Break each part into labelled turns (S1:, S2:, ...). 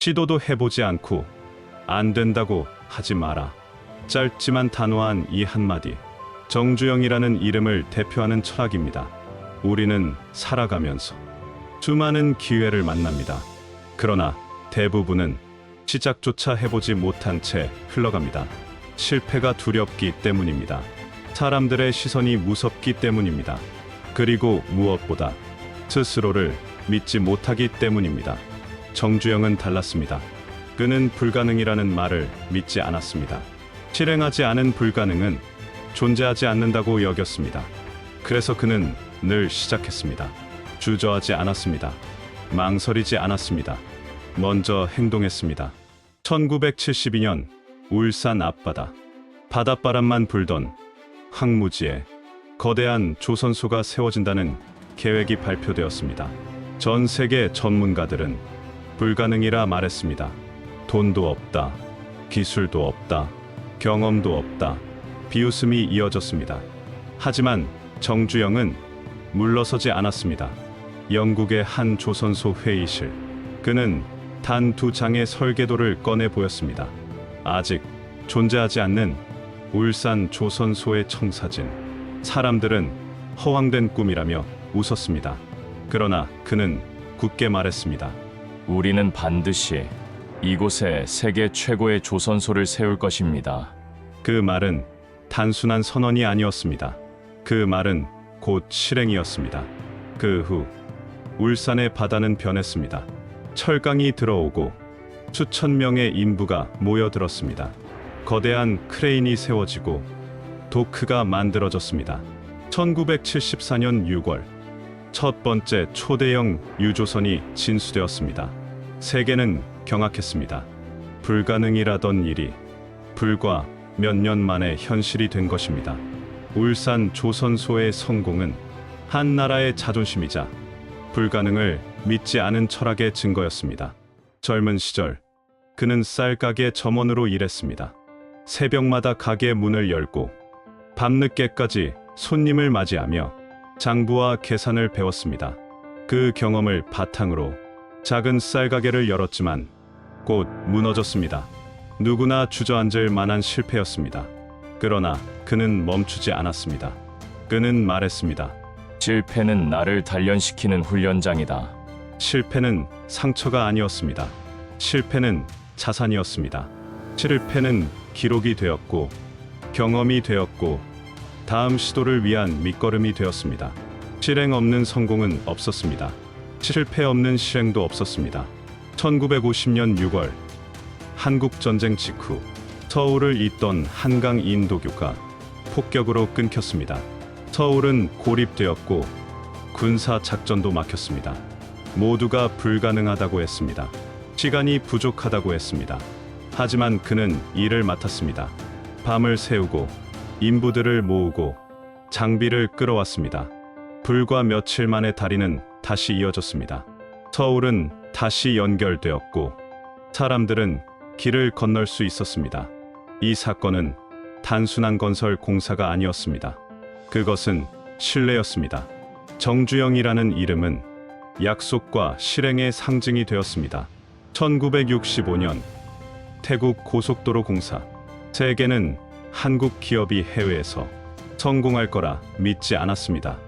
S1: 시도도 해보지 않고 안 된다고 하지 마라. 짧지만 단호한 이 한마디, 정주영이라는 이름을 대표하는 철학입니다. 우리는 살아가면서 수많은 기회를 만납니다. 그러나 대부분은 시작조차 해보지 못한 채 흘러갑니다. 실패가 두렵기 때문입니다. 사람들의 시선이 무섭기 때문입니다. 그리고 무엇보다 스스로를 믿지 못하기 때문입니다. 정주영은 달랐습니다. 그는 불가능이라는 말을 믿지 않았습니다. 실행하지 않은 불가능은 존재하지 않는다고 여겼습니다. 그래서 그는 늘 시작했습니다. 주저하지 않았습니다. 망설이지 않았습니다. 먼저 행동했습니다. 1972년 울산 앞바다, 바닷바람만 불던 황무지에 거대한 조선소가 세워진다는 계획이 발표되었습니다. 전 세계 전문가들은 불가능이라 말했습니다. 돈도 없다, 기술도 없다, 경험도 없다, 비웃음이 이어졌습니다. 하지만 정주영은 물러서지 않았습니다. 영국의 한 조선소 회의실, 그는 단 2장의 설계도를 꺼내 보였습니다. 아직 존재하지 않는 울산 조선소의 청사진. 사람들은 허황된 꿈이라며 웃었습니다. 그러나 그는 굳게 말했습니다.
S2: 우리는 반드시 이곳에 세계 최고의 조선소를 세울 것입니다.
S1: 그 말은 단순한 선언이 아니었습니다. 그 말은 곧 실행이었습니다. 그 후 울산의 바다는 변했습니다. 철강이 들어오고 수천 명의 인부가 모여들었습니다. 거대한 크레인이 세워지고 도크가 만들어졌습니다. 1974년 6월 첫 번째 초대형 유조선이 진수되었습니다. 세계는 경악했습니다. 불가능이라던 일이 불과 몇 년 만에 현실이 된 것입니다. 울산 조선소의 성공은 한 나라의 자존심이자 불가능을 믿지 않은 철학의 증거였습니다. 젊은 시절 그는 쌀가게 점원으로 일했습니다. 새벽마다 가게 문을 열고 밤늦게까지 손님을 맞이하며 장부와 계산을 배웠습니다. 그 경험을 바탕으로 작은 쌀가게를 열었지만 곧 무너졌습니다. 누구나 주저앉을 만한 실패였습니다. 그러나 그는 멈추지 않았습니다. 그는 말했습니다.
S2: 실패는 나를 단련시키는 훈련장이다.
S1: 실패는 상처가 아니었습니다. 실패는 자산이었습니다. 실패는 기록이 되었고 경험이 되었고 다음 시도를 위한 밑거름이 되었습니다. 실행 없는 성공은 없었습니다. 실패 없는 실행도 없었습니다. 1950년 6월 한국전쟁 직후 서울을 잇던 한강 인도교가 폭격으로 끊겼습니다. 서울은 고립되었고 군사 작전도 막혔습니다. 모두가 불가능하다고 했습니다. 시간이 부족하다고 했습니다. 하지만 그는 일을 맡았습니다. 밤을 새우고 인부들을 모으고 장비를 끌어왔습니다. 불과 며칠 만에 다리는 다시 이어졌습니다. 서울은 다시 연결되었고 사람들은 길을 건널 수 있었습니다. 이 사건은 단순한 건설 공사가 아니었습니다. 그것은 신뢰였습니다. 정주영이라는 이름은 약속과 실행의 상징이 되었습니다. 1965년 태국 고속도로 공사. 세계는 한국 기업이 해외에서 성공할 거라 믿지 않았습니다.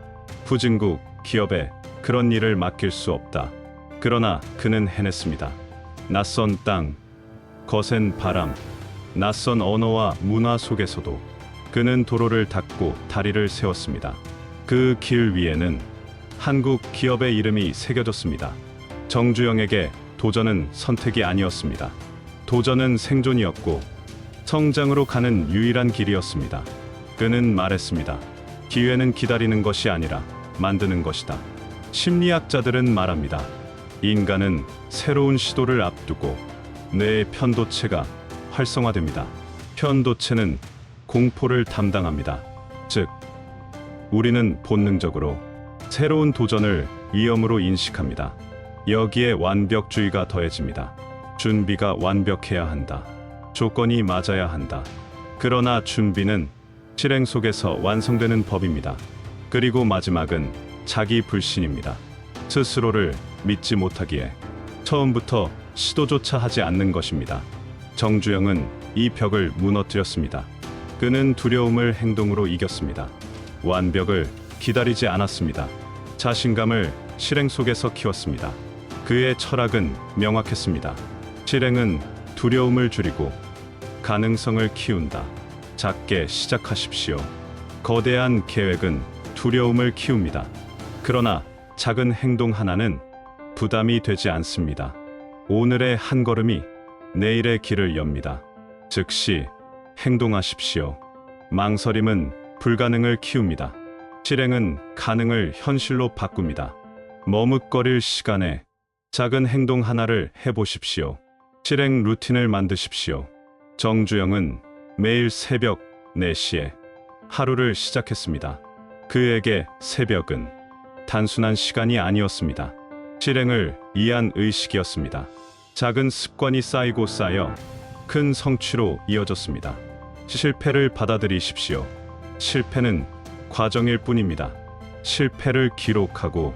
S1: 후진국 기업에 그런 일을 맡길 수 없다. 그러나 그는 해냈습니다. 낯선 땅, 거센 바람, 낯선 언어와 문화 속에서도 그는 도로를 닦고 다리를 세웠습니다. 그 길 위에는 한국 기업의 이름이 새겨졌습니다. 정주영에게 도전은 선택이 아니었습니다. 도전은 생존이었고 성장으로 가는 유일한 길이었습니다. 그는 말했습니다. 기회는 기다리는 것이 아니라 만드는 것이다. 심리학자들은 말합니다. 인간은 새로운 시도를 앞두고 뇌의 편도체가 활성화됩니다. 편도체는 공포를 담당합니다. 즉, 우리는 본능적으로 새로운 도전을 위험으로 인식합니다. 여기에 완벽주의가 더해집니다. 준비가 완벽해야 한다. 조건이 맞아야 한다. 그러나 준비는 실행 속에서 완성되는 법입니다. 그리고 마지막은 자기 불신입니다. 스스로를 믿지 못하기에 처음부터 시도조차 하지 않는 것입니다. 정주영은 이 벽을 무너뜨렸습니다. 그는 두려움을 행동으로 이겼습니다. 완벽을 기다리지 않았습니다. 자신감을 실행 속에서 키웠습니다. 그의 철학은 명확했습니다. 실행은 두려움을 줄이고 가능성을 키운다. 작게 시작하십시오. 거대한 계획은 두려움을 키웁니다. 그러나 작은 행동 하나는 부담이 되지 않습니다. 오늘의 한 걸음이 내일의 길을 엽니다. 즉시 행동하십시오. 망설임은 불가능을 키웁니다. 실행은 가능을 현실로 바꿉니다. 머뭇거릴 시간에 작은 행동 하나를 해보십시오. 실행 루틴을 만드십시오. 정주영은 매일 새벽 4시에 하루를 시작했습니다. 그에게 새벽은 단순한 시간이 아니었습니다. 실행을 위한 의식이었습니다. 작은 습관이 쌓이고 쌓여 큰 성취로 이어졌습니다. 실패를 받아들이십시오. 실패는 과정일 뿐입니다. 실패를 기록하고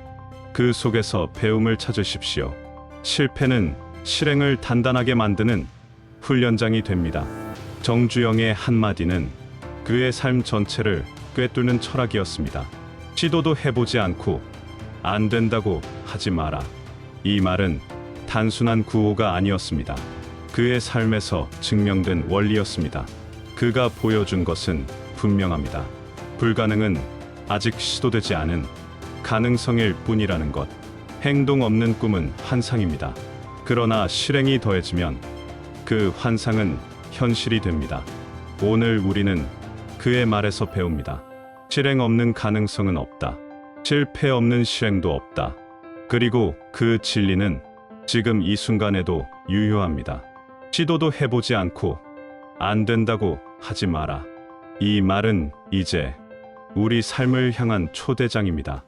S1: 그 속에서 배움을 찾으십시오. 실패는 실행을 단단하게 만드는 훈련장이 됩니다. 정주영의 한마디는 그의 삶 전체를 꿰뚫는 철학이었습니다. 시도도 해보지 않고 안 된다고 하지 마라. 이 말은 단순한 구호가 아니었습니다. 그의 삶에서 증명된 원리였습니다. 그가 보여준 것은 분명합니다. 불가능은 아직 시도되지 않은 가능성일 뿐이라는 것. 행동 없는 꿈은 환상입니다. 그러나 실행이 더해지면 그 환상은 현실이 됩니다. 오늘 우리는 그의 말에서 배웁니다. 실행 없는 가능성은 없다. 실패 없는 실행도 없다. 그리고 그 진리는 지금 이 순간에도 유효합니다. 시도도 해보지 않고 안 된다고 하지 마라. 이 말은 이제 우리 삶을 향한 초대장입니다.